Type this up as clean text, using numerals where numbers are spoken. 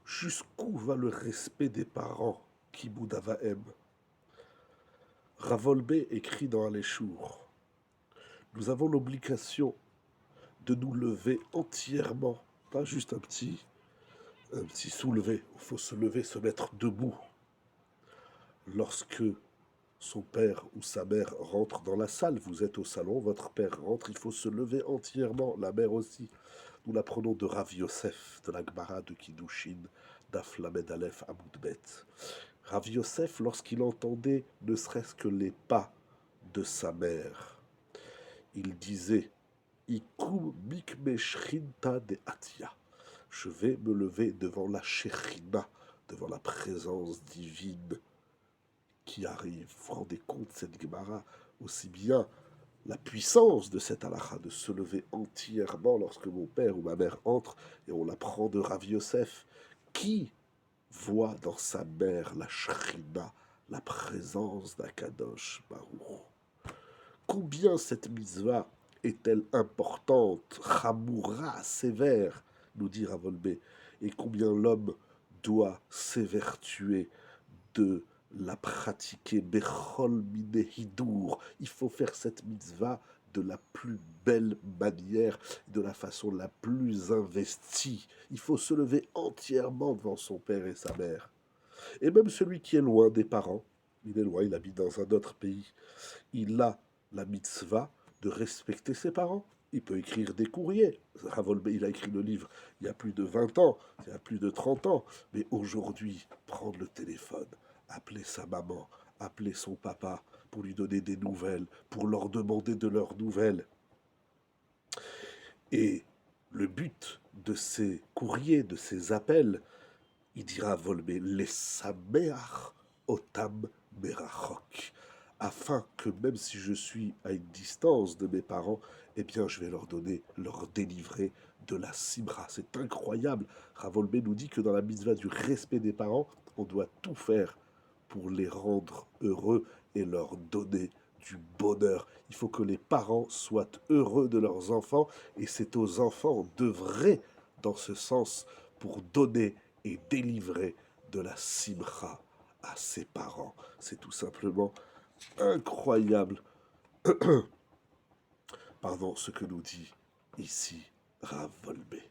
Jusqu'où va le respect des parents qui Vahem? Ravolbé écrit dans Aléchour: nous avons l'obligation de nous lever entièrement, pas juste un petit soulevé. Il faut se lever, se mettre debout. Lorsque son père ou sa mère rentre dans la salle, vous êtes au salon, votre père rentre, il faut se lever entièrement, la mère aussi. Nous l'apprenons de Rav Yosef, de la Gemara de Kiddushin, Daf Lamed Aleph Amoudbet. Rav Yosef, lorsqu'il entendait ne serait-ce que les pas de sa mère, il disait Ikum mikme shrinta de atia. Je vais me lever devant la Shekhinah, devant la présence divine qui arrive. Vous vous rendez compte, cette Gemara, aussi bien la puissance de cette halakha, de se lever entièrement lorsque mon père ou ma mère entre, et on l'apprend de Rav Yosef, qui voit dans sa mère la Shrina, la présence d'Akadosh Baruch. Combien cette mitzvah est-elle importante, chamoura, sévère, nous dit Ravolbé, et combien l'homme doit s'évertuer de la pratiquer, bechol minehidour. Il faut faire cette mitzvah de la plus belle manière, de la façon la plus investie. Il faut se lever entièrement devant son père et sa mère. Et même celui qui est loin des parents, il est loin, il habite dans un autre pays, il a la mitzvah de respecter ses parents. Il peut écrire des courriers. Ravolbé, il a écrit le livre il y a plus de 20 ans, il y a plus de 30 ans. Mais aujourd'hui, prendre le téléphone, appeler sa maman, appeler son papa pour lui donner des nouvelles, pour leur demander de leurs nouvelles. Et le but de ces courriers, de ces appels, il dira Ravolbé, les sameach otam merachok, afin que même si je suis à une distance de mes parents, eh bien je vais leur donner, leur délivrer de la simra. C'est incroyable. Ravolbé nous dit que dans la mitzvah du respect des parents, on doit tout faire pour les rendre heureux et leur donner du bonheur. Il faut que les parents soient heureux de leurs enfants, et c'est aux enfants d'œuvrer dans ce sens pour donner et délivrer de la simra à ses parents. C'est tout simplement incroyable, pardon, ce que nous dit ici Rav Volbé.